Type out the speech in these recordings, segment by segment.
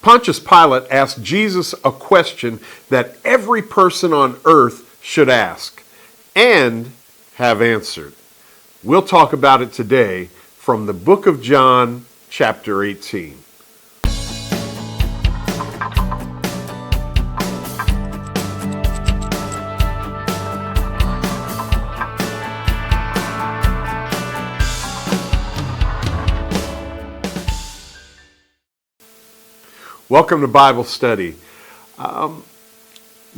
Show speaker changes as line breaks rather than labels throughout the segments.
Pontius Pilate asked Jesus a question that every person on earth should ask and have answered. We'll talk about it today from the book of John, chapter 18. Welcome to Bible study.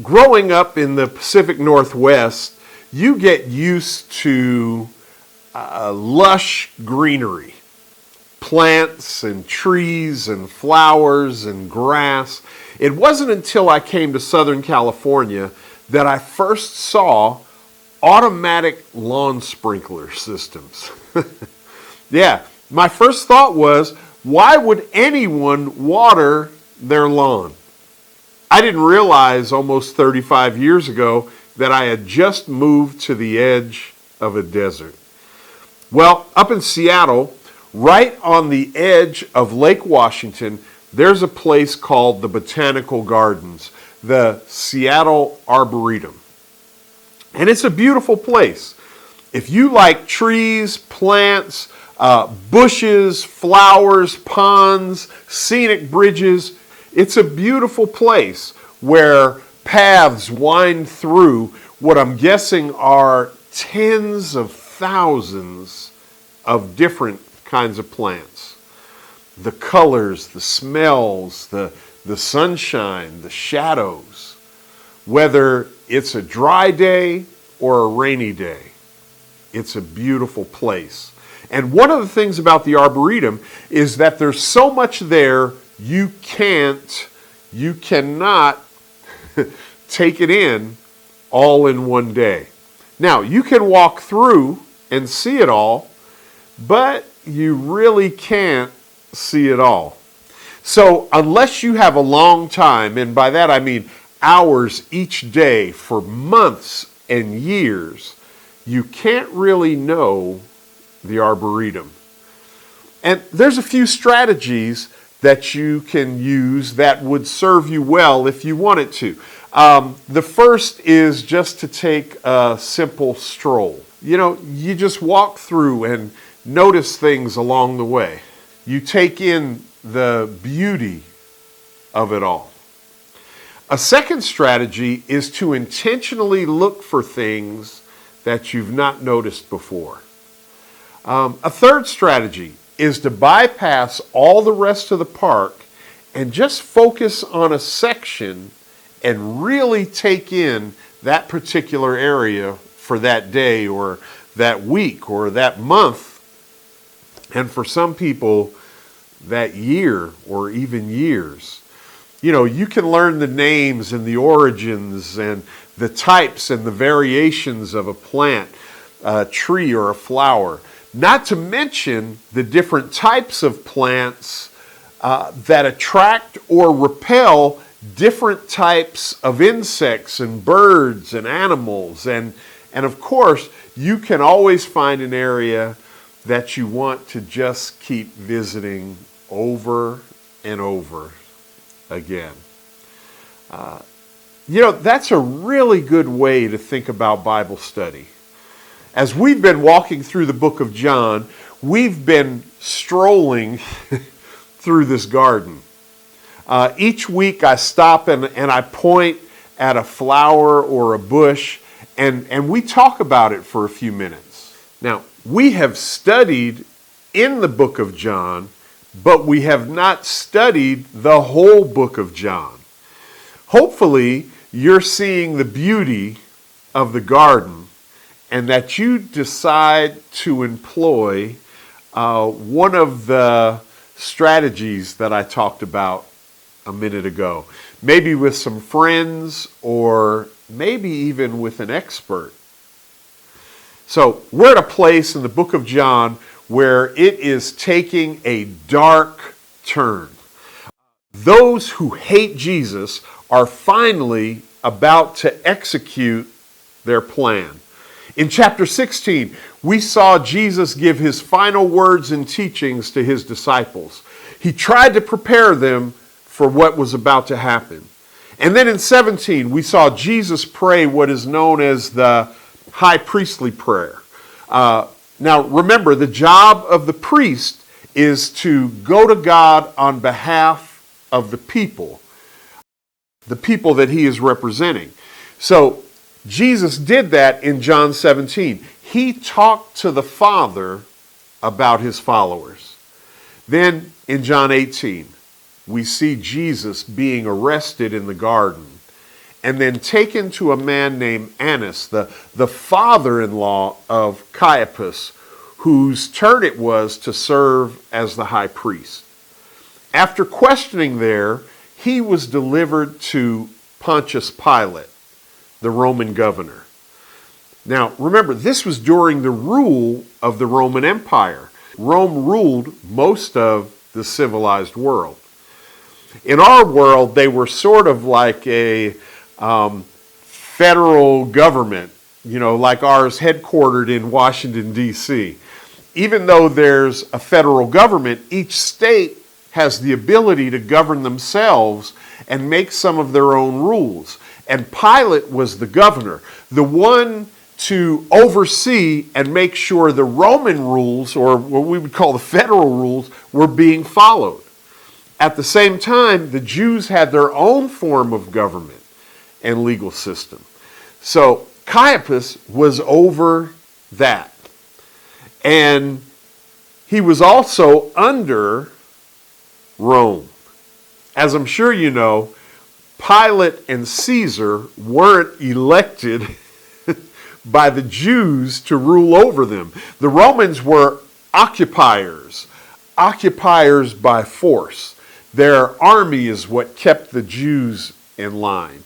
Growing up in the Pacific Northwest, you get used to lush greenery, plants and trees and flowers and grass. It wasn't until I came to Southern California that I first saw automatic lawn sprinkler systems. Yeah, my first thought was, why would anyone water their lawn? I didn't realize almost 35 years ago that I had just moved to the edge of a desert. Well, up in Seattle, right on the edge of Lake Washington, there's a place called the Botanical Gardens, the Seattle Arboretum. And it's a beautiful place. If you like trees, plants, bushes, flowers, ponds, scenic bridges, it's a beautiful place where paths wind through what I'm guessing are tens of thousands of different kinds of plants. The colors, the smells, the sunshine, the shadows, whether it's a dry day or a rainy day, it's a beautiful place. And one of the things about the Arboretum is that there's so much there you cannot take it in all in one day. Now, you can walk through and see it all, but you really can't see it all. So unless you have a long time, and by that I mean hours each day for months and years, you can't really know the Arboretum. And there's a few strategies that you can use that would serve you well if you wanted to. The first is just to take a simple stroll. You just walk through and notice things along the way. You take in the beauty of it all. A second strategy is to intentionally look for things that you've not noticed before. A third strategy is to bypass all the rest of the park and just focus on a section and really take in that particular area for that day or that week or that month, and for some people, that year or even years. You can learn the names and the origins and the types and the variations of a plant, a tree, or a flower. Not to mention the different types of plants that attract or repel different types of insects and birds and animals. And of course, you can always find an area that you want to just keep visiting over and over again. That's a really good way to think about Bible study. As we've been walking through the book of John, we've been strolling through this garden. Each week I stop and I point at a flower or a bush and we talk about it for a few minutes. Now, we have studied in the book of John, but we have not studied the whole book of John. Hopefully, you're seeing the beauty of the garden and that you decide to employ one of the strategies that I talked about a minute ago. Maybe with some friends or maybe even with an expert. So we're at a place in the book of John where it is taking a dark turn. Those who hate Jesus are finally about to execute their plan. In chapter 16, we saw Jesus give his final words and teachings to his disciples. He tried to prepare them for what was about to happen. And then in 17, we saw Jesus pray what is known as the high priestly prayer. Now, remember, the job of the priest is to go to God on behalf of the people that he is representing. So, Jesus did that in John 17. He talked to the Father about his followers. Then in John 18, we see Jesus being arrested in the garden and then taken to a man named Annas, the father-in-law of Caiaphas, whose turn it was to serve as the high priest. After questioning there, he was delivered to Pontius Pilate, the Roman governor. Now, remember, this was during the rule of the Roman Empire. Rome ruled most of the civilized world. In our world, they were sort of like a federal government, like ours, headquartered in Washington, D.C. Even though there's a federal government, each state has the ability to govern themselves and make some of their own rules. And Pilate was the governor, the one to oversee and make sure the Roman rules, or what we would call the federal rules, were being followed. At the same time, the Jews had their own form of government and legal system. So Caiaphas was over that. And he was also under Rome. As I'm sure you know, Pilate and Caesar weren't elected by the Jews to rule over them. The Romans were occupiers by force. Their army is what kept the Jews in line.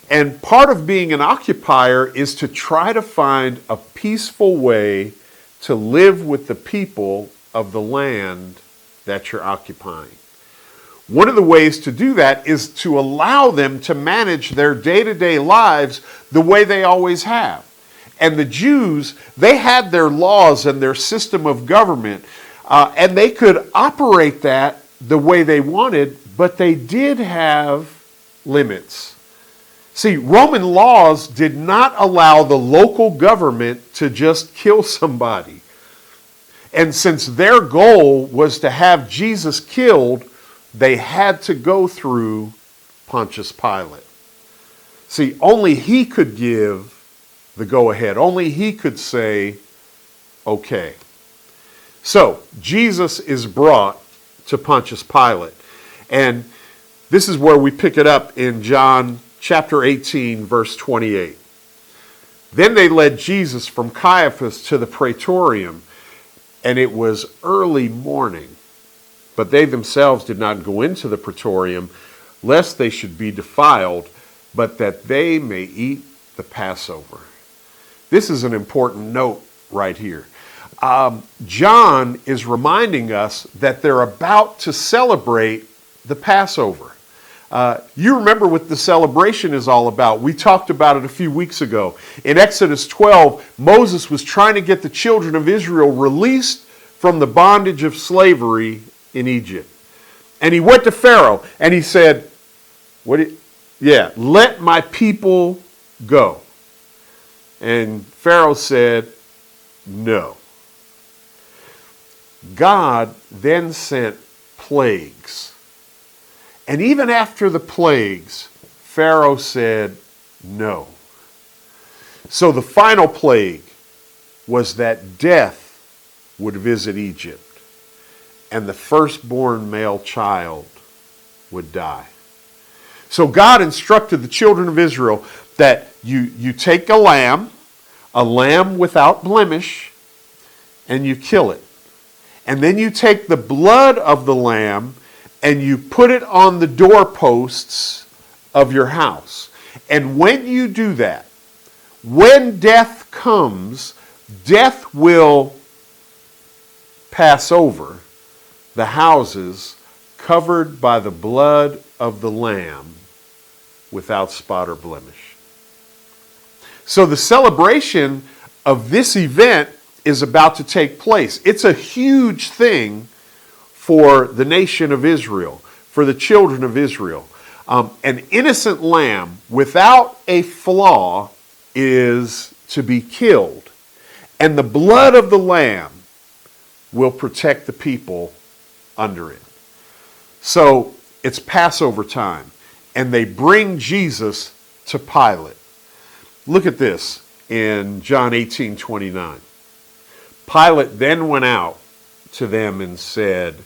And part of being an occupier is to try to find a peaceful way to live with the people of the land that you're occupying. One of the ways to do that is to allow them to manage their day-to-day lives the way they always have. And the Jews, they had their laws and their system of government, and they could operate that the way they wanted, but they did have limits. See, Roman laws did not allow the local government to just kill somebody. And since their goal was to have Jesus killed, they had to go through Pontius Pilate. See, only he could give the go-ahead. Only he could say, okay. So, Jesus is brought to Pontius Pilate. And this is where we pick it up in John chapter 18, verse 28. Then they led Jesus from Caiaphas to the praetorium, and it was early morning. But they themselves did not go into the praetorium, lest they should be defiled, but that they may eat the Passover. This is an important note right here. John is reminding us that they're about to celebrate the Passover. You remember what the celebration is all about. We talked about it a few weeks ago. In Exodus 12, Moses was trying to get the children of Israel released from the bondage of slavery in Egypt. And he went to Pharaoh and he said, let my people go. And Pharaoh said, no. God then sent plagues. And even after the plagues, Pharaoh said no. So the final plague was that death would visit Egypt, and the firstborn male child would die. So God instructed the children of Israel that you take a lamb without blemish, and you kill it. And then you take the blood of the lamb and you put it on the doorposts of your house. And when you do that, when death comes, death will pass over the houses covered by the blood of the lamb without spot or blemish. So the celebration of this event is about to take place. It's a huge thing for the nation of Israel, for the children of Israel. An innocent lamb without a flaw is to be killed, and the blood of the lamb will protect the people under it. So it's Passover time, and they bring Jesus to Pilate. Look at this in John 18:29. Pilate then went out to them and said,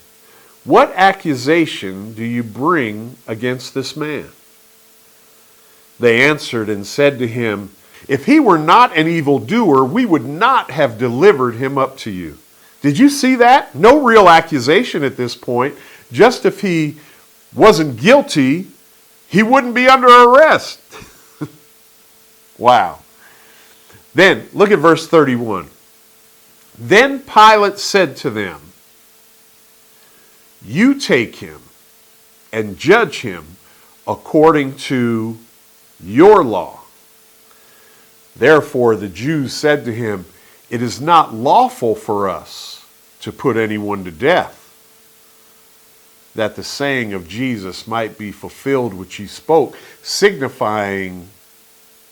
"What accusation do you bring against this man?" They answered and said to him, "If he were not an evildoer, we would not have delivered him up to you." Did you see that? No real accusation at this point. Just if he wasn't guilty, he wouldn't be under arrest. Wow. Then, look at verse 31. Then Pilate said to them, "You take him and judge him according to your law." Therefore the Jews said to him, "It is not lawful for us to put anyone to death," that the saying of Jesus might be fulfilled which he spoke, signifying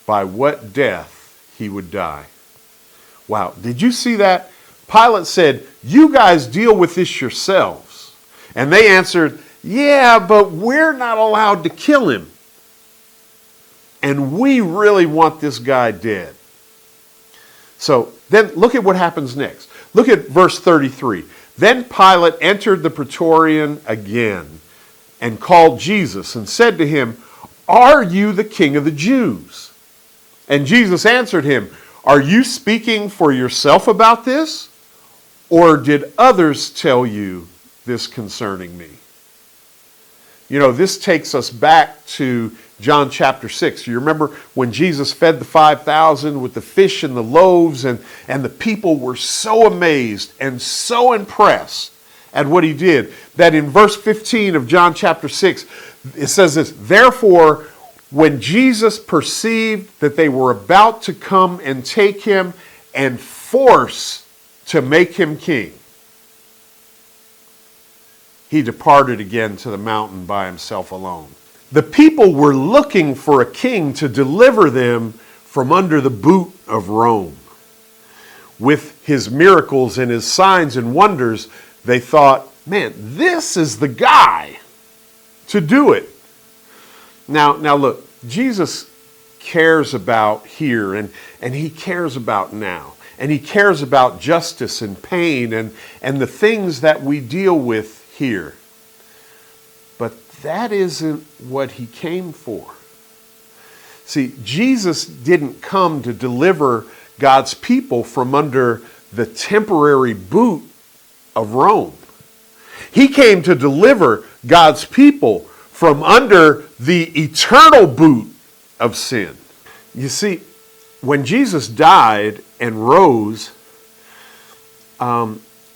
by what death he would die. Wow, did you see that? Pilate said, "You guys deal with this yourselves." And they answered, "Yeah, but we're not allowed to kill him. And we really want this guy dead." So then look at what happens next. Look at verse 33. Then Pilate entered the praetorium again and called Jesus and said to him, "Are you the king of the Jews?" And Jesus answered him, "Are you speaking for yourself about this? Or did others tell you this concerning me?" You know, this takes us back to John chapter 6. You remember when Jesus fed the 5,000 with the fish and the loaves, and the people were so amazed and so impressed at what he did, that in verse 15 of John chapter 6, it says this, "Therefore, when Jesus perceived that they were about to come and take him and force to make him king, he departed again to the mountain by himself alone." The people were looking for a king to deliver them from under the boot of Rome. With his miracles and his signs and wonders, they thought, man, this is the guy to do it. Now look, Jesus cares about here, and he cares about now. And he cares about justice and pain and the things that we deal with here. But that isn't what he came for. See, Jesus didn't come to deliver God's people from under the temporary boot of Rome. He came to deliver God's people from under the eternal boot of sin. You see, when Jesus died and rose,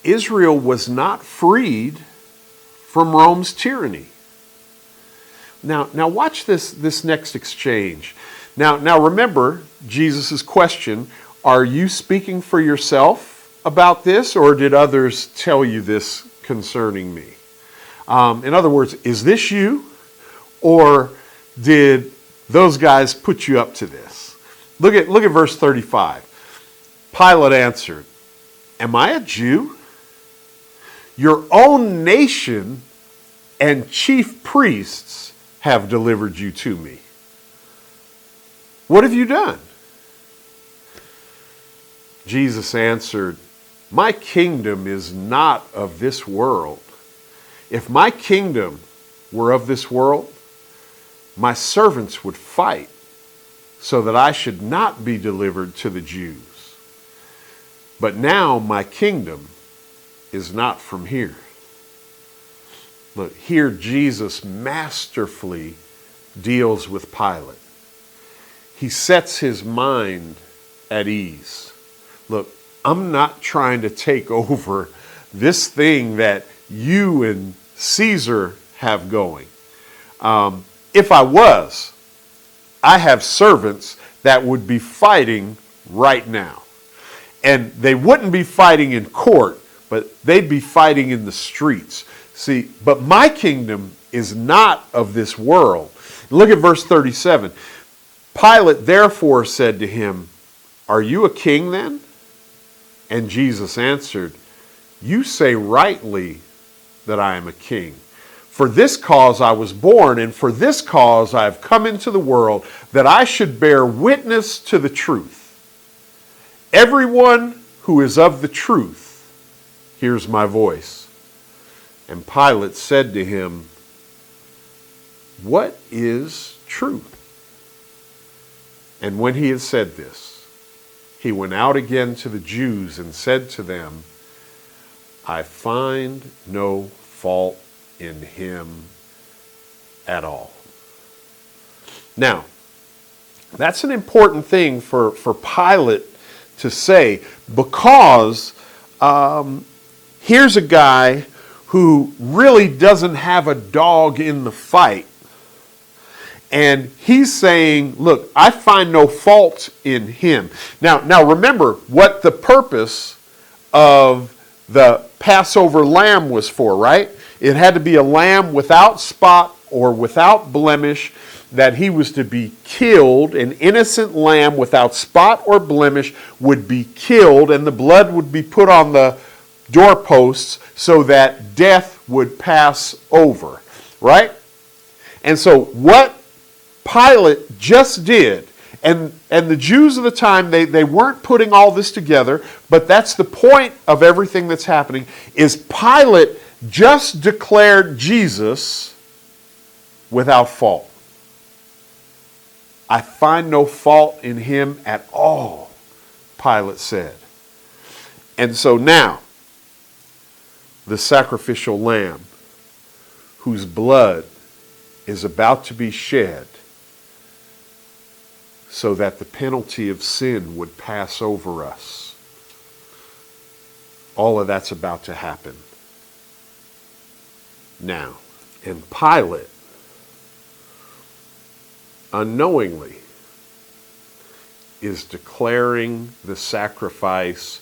Israel was not freed from Rome's tyranny. Now watch this next exchange. Now remember Jesus' question, "Are you speaking for yourself about this, or did others tell you this concerning me?" In other words, is this you, or did those guys put you up to this? Look at verse 35. Pilate answered, "Am I a Jew? Your own nation and chief priests have delivered you to me. What have you done?" Jesus answered, "My kingdom is not of this world. If my kingdom were of this world, my servants would fight so that I should not be delivered to the Jews. But now my kingdom is not from here." Look, here Jesus masterfully deals with Pilate. He sets his mind at ease. Look, I'm not trying to take over this thing that you and Caesar have going. If I was, I have servants that would be fighting right now. And they wouldn't be fighting in court, but they'd be fighting in the streets. See, but my kingdom is not of this world. Look at verse 37. Pilate therefore said to him, Are you a king then? And Jesus answered, You say rightly that I am a king. For this cause I was born, and for this cause I have come into the world, that I should bear witness to the truth. Everyone who is of the truth hears my voice. And Pilate said to him, What is truth? And when he had said this, he went out again to the Jews and said to them, I find no fault in him at all. Now, that's an important thing for Pilate to say, because here's a guy who really doesn't have a dog in the fight. And he's saying, look, I find no fault in him. Now remember what the purpose of the Passover lamb was for, right? It had to be a lamb without spot or without blemish, that he was to be killed. An innocent lamb without spot or blemish would be killed, and the blood would be put on the doorposts so that death would pass over, right? And so what Pilate just did, and the Jews of the time, they weren't putting all this together, but that's the point of everything that's happening, is Pilate just declared Jesus without fault. I find no fault in him at all, Pilate said. And so now, the sacrificial lamb, whose blood is about to be shed so that the penalty of sin would pass over us. All of that's about to happen now. And Pilate, unknowingly, is declaring the sacrifice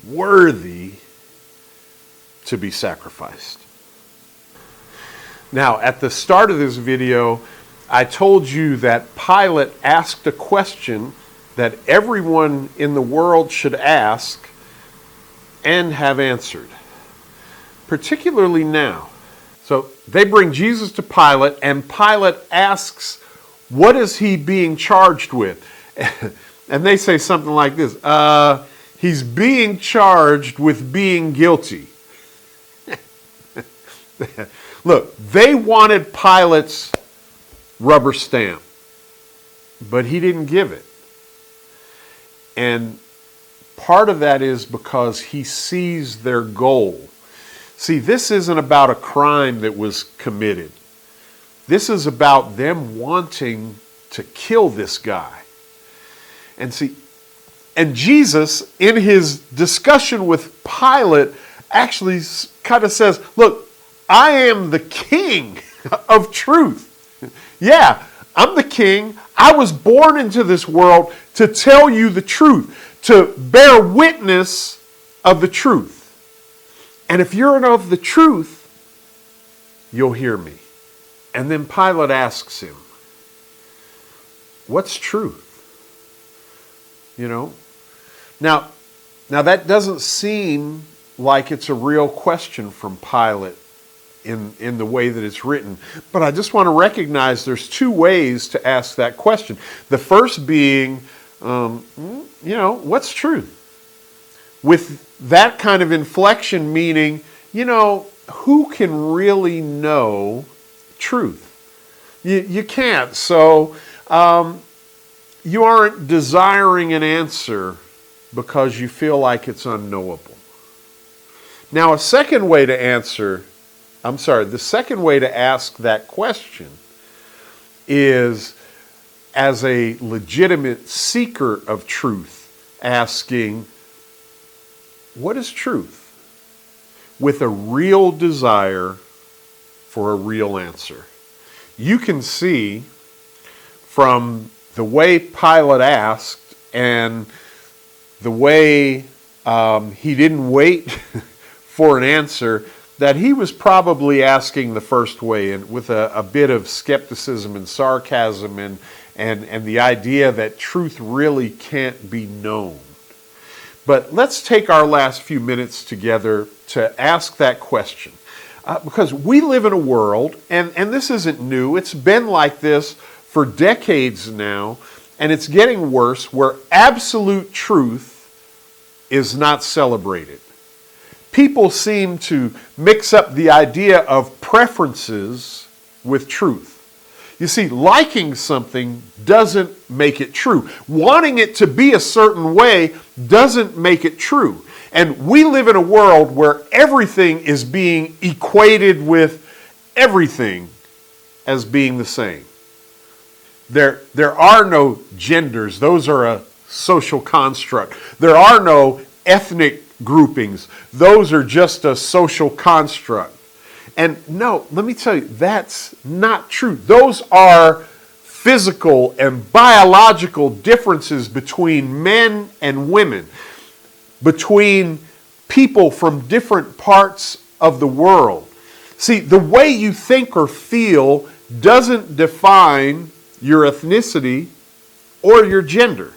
worthy to be sacrificed. Now, at the start of this video, I told you that Pilate asked a question that everyone in the world should ask and have answered, particularly now. So they bring Jesus to Pilate, and Pilate asks, what is he being charged with? And they say something like this, he's being charged with being guilty. Look, they wanted Pilate's rubber stamp, but he didn't give it. And part of that is because he sees their goal. See, this isn't about a crime that was committed. This is about them wanting to kill this guy. And see, and Jesus, in his discussion with Pilate, actually kind of says, look, I am the king of truth. Yeah, I'm the king. I was born into this world to tell you the truth, to bear witness of the truth. And if you're of the truth, you'll hear me. And then Pilate asks him, what's truth? You know? Now that doesn't seem like it's a real question from Pilate in the way that it's written. But I just want to recognize there's two ways to ask that question. The first being, what's truth? With that kind of inflection, meaning, who can really know truth? You can't. So you aren't desiring an answer because you feel like it's unknowable. Now, the second way to ask that question is as a legitimate seeker of truth, asking, what is truth? With a real desire for a real answer. You can see from the way Pilate asked and the way he didn't wait for an answer, that he was probably asking the first way, and with a bit of skepticism and sarcasm and the idea that truth really can't be known. But let's take our last few minutes together to ask that question. Because we live in a world, and this isn't new, it's been like this for decades now, and it's getting worse, where absolute truth is not celebrated. People seem to mix up the idea of preferences with truth. You see, liking something doesn't make it true. Wanting it to be a certain way doesn't make it true. And we live in a world where everything is being equated with everything as being the same. There are no genders. Those are a social construct. There are no ethnic groupings. Those are just a social construct. And no, let me tell you, that's not true. Those are physical and biological differences between men and women, between people from different parts of the world. See, the way you think or feel doesn't define your ethnicity or your gender.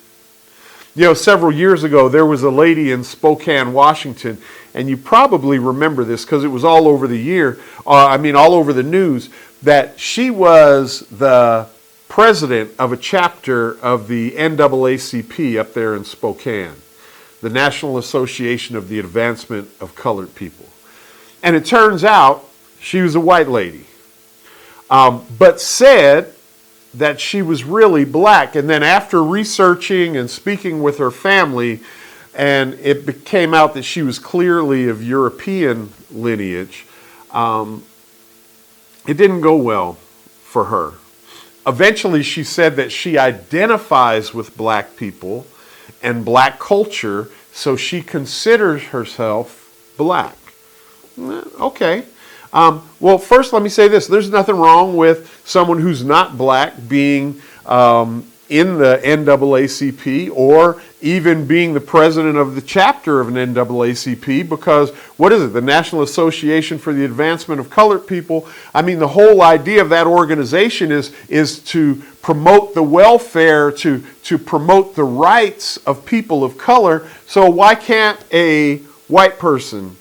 You know, several years ago, there was a lady in Spokane, Washington, and you probably remember this because it was all over all over the news, that she was the president of a chapter of the NAACP up there in Spokane, the National Association of the Advancement of Colored People. And it turns out she was a white lady, but said that she was really black. And then after researching and speaking with her family, and it came out that she was clearly of European lineage, it didn't go well for her. Eventually, she said that she identifies with black people and black culture, so she considers herself black. Okay. Well, first let me say this. There's nothing wrong with someone who's not black being in the NAACP or even being the president of the chapter of an NAACP, because what is it? The National Association for the Advancement of Colored People. I mean, the whole idea of that organization is to promote the welfare, to promote the rights of people of color. So why can't a white person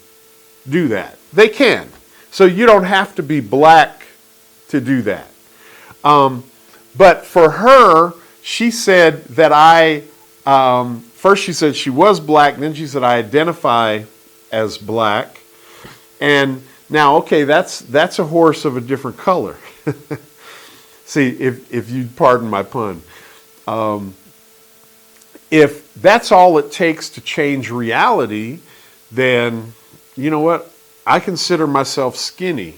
do that? They can. So you don't have to be black to do that. But for her, she said that first she said she was black, then she said I identify as black. And now, okay, that's a horse of a different color. See, if you pardon my pun. If that's all it takes to change reality, then you know what? I consider myself skinny.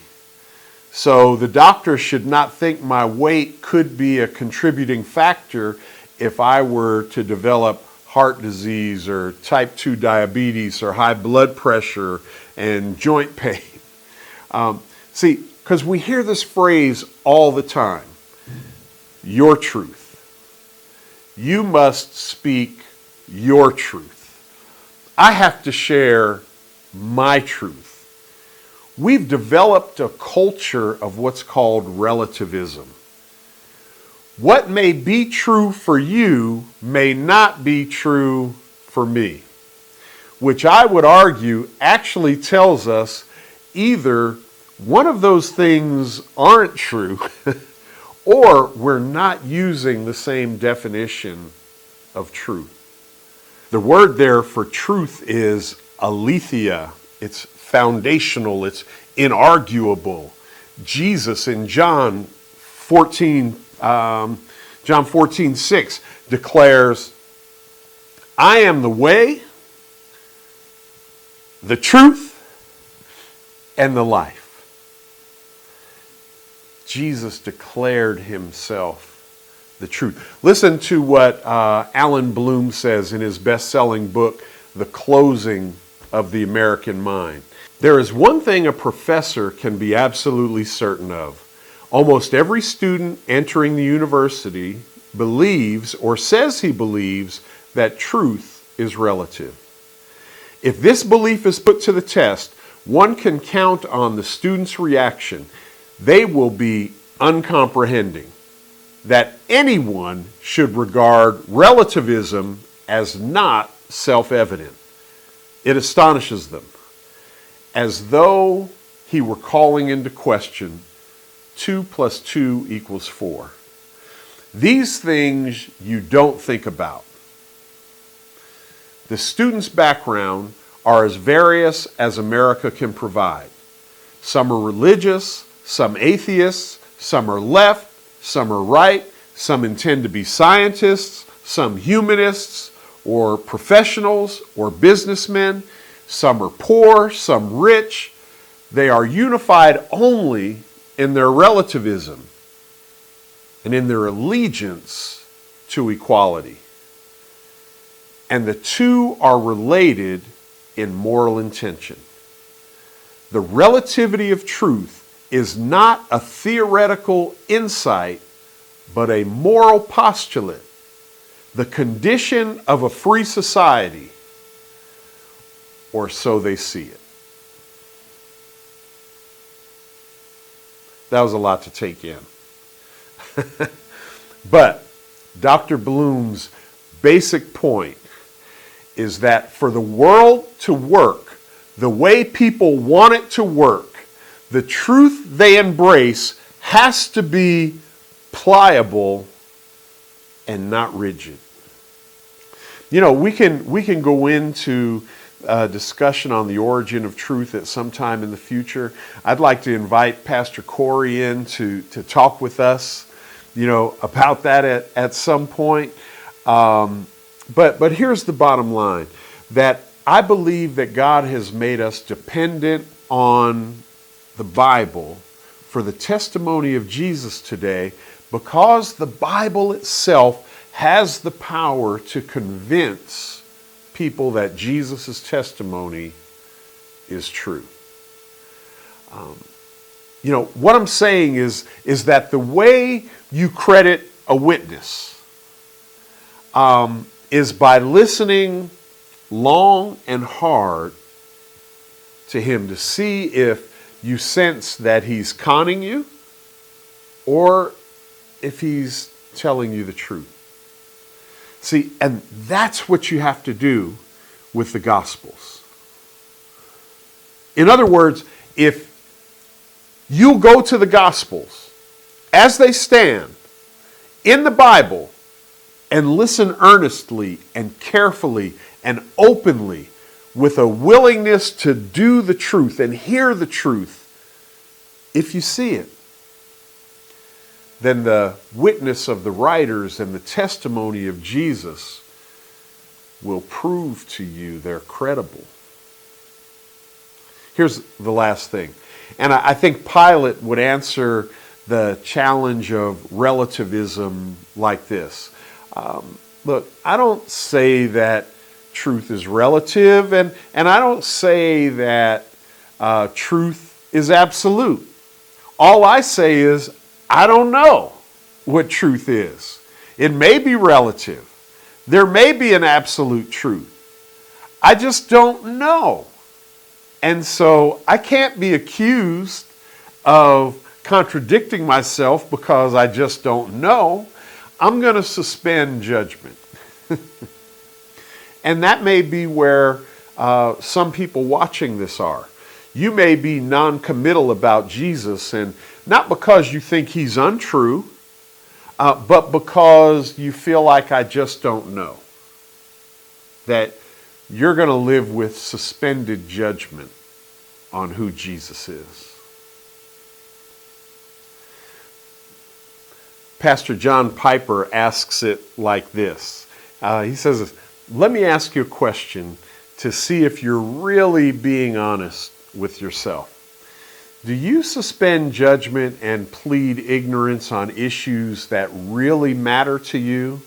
So the doctor should not think my weight could be a contributing factor if I were to develop heart disease or type 2 diabetes or high blood pressure and joint pain. See, because we hear this phrase all the time, your truth. You must speak your truth. I have to share my truth. We've developed a culture of what's called relativism. What may be true for you may not be true for me, which I would argue actually tells us either one of those things aren't true or we're not using the same definition of truth. The word there for truth is aletheia. It's foundational, it's inarguable. Jesus in John 14:6 declares, I am the way, the truth, and the life. Jesus declared himself the truth. Listen to what Alan Bloom says in his best-selling book, The Closing of the American Mind. There is one thing a professor can be absolutely certain of. Almost every student entering the university believes or says he believes that truth is relative. If this belief is put to the test, one can count on the student's reaction. They will be uncomprehending that anyone should regard relativism as not self-evident. It astonishes them, as though he were calling into question 2 + 2 = 4. These things you don't think about. The student's background are as various as America can provide. Some are religious, some atheists, some are left, some are right, some intend to be scientists, some humanists or professionals or businessmen, some are poor, some rich. They are unified only in their relativism and in their allegiance to equality. And the two are related in moral intention. The relativity of truth is not a theoretical insight, but a moral postulate, the condition of a free society, or so they see it. That was a lot to take in. But Dr. Bloom's basic point is that for the world to work the way people want it to work, the truth they embrace has to be pliable and not rigid. You know, we can go into a discussion on the origin of truth at some time in the future. I'd like to invite Pastor Corey in to talk with us, you know, about that at some point. But here's the bottom line, that I believe that God has made us dependent on the Bible for the testimony of Jesus today, because the Bible itself has the power to convince people that Jesus' testimony is true. You know, what I'm saying is that the way you credit a witness is by listening long and hard to him to see if you sense that he's conning you or if he's telling you the truth. See, and that's what you have to do with the Gospels. In other words, if you go to the Gospels as they stand in the Bible and listen earnestly and carefully and openly with a willingness to do the truth and hear the truth, if you see it, then the witness of the writers and the testimony of Jesus will prove to you they're credible. Here's the last thing. And I think Pilate would answer the challenge of relativism like this. Look, I don't say that truth is relative, and I don't say that truth is absolute. All I say is, I don't know what truth is. It may be relative. There may be an absolute truth. I just don't know. And so I can't be accused of contradicting myself because I just don't know. I'm going to suspend judgment. And that may be where some people watching this are. You may be non-committal about Jesus, and not because you think he's untrue, but because you feel like I just don't know. That you're going to live with suspended judgment on who Jesus is. Pastor John Piper asks it like this. He says, let me ask you a question to see if you're really being honest with yourself. Do you suspend judgment and plead ignorance on issues that really matter to you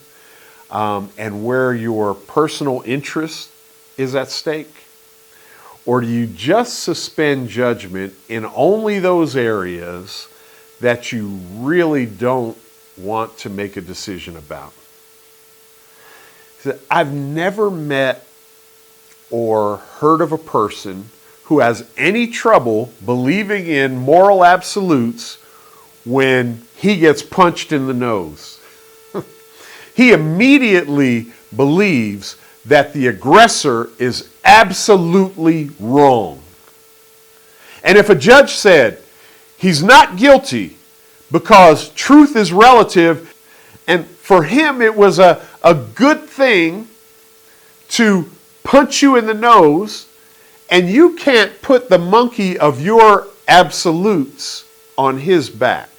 and where your personal interest is at stake? Or do you just suspend judgment in only those areas that you really don't want to make a decision about? I've never met or heard of a person who has any trouble believing in moral absolutes when he gets punched in the nose. He immediately believes that the aggressor is absolutely wrong. And if a judge said he's not guilty because truth is relative, and for him it was a good thing to punch you in the nose, and you can't put the monkey of your absolutes on his back,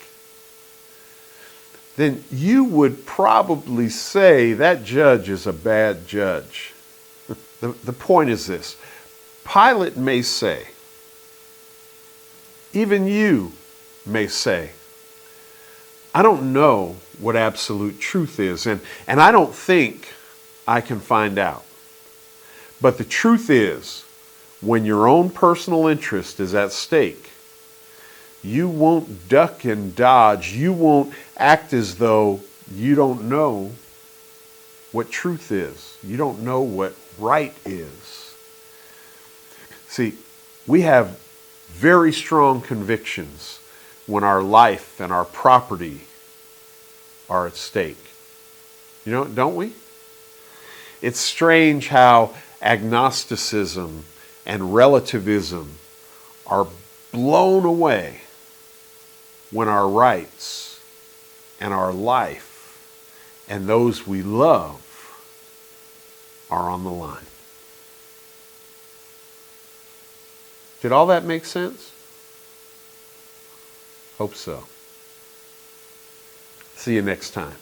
then you would probably say that judge is a bad judge. The point is this: Pilate may say, even you may say, I don't know what absolute truth is, and I don't think I can find out. But the truth is, when your own personal interest is at stake, you won't duck and dodge. You won't act as though you don't know what truth is. You don't know what right is. See, we have very strong convictions when our life and our property are at stake. You know, don't we? It's strange how agnosticism and relativism are blown away when our rights and our life and those we love are on the line. Did all that make sense? Hope so. See you next time.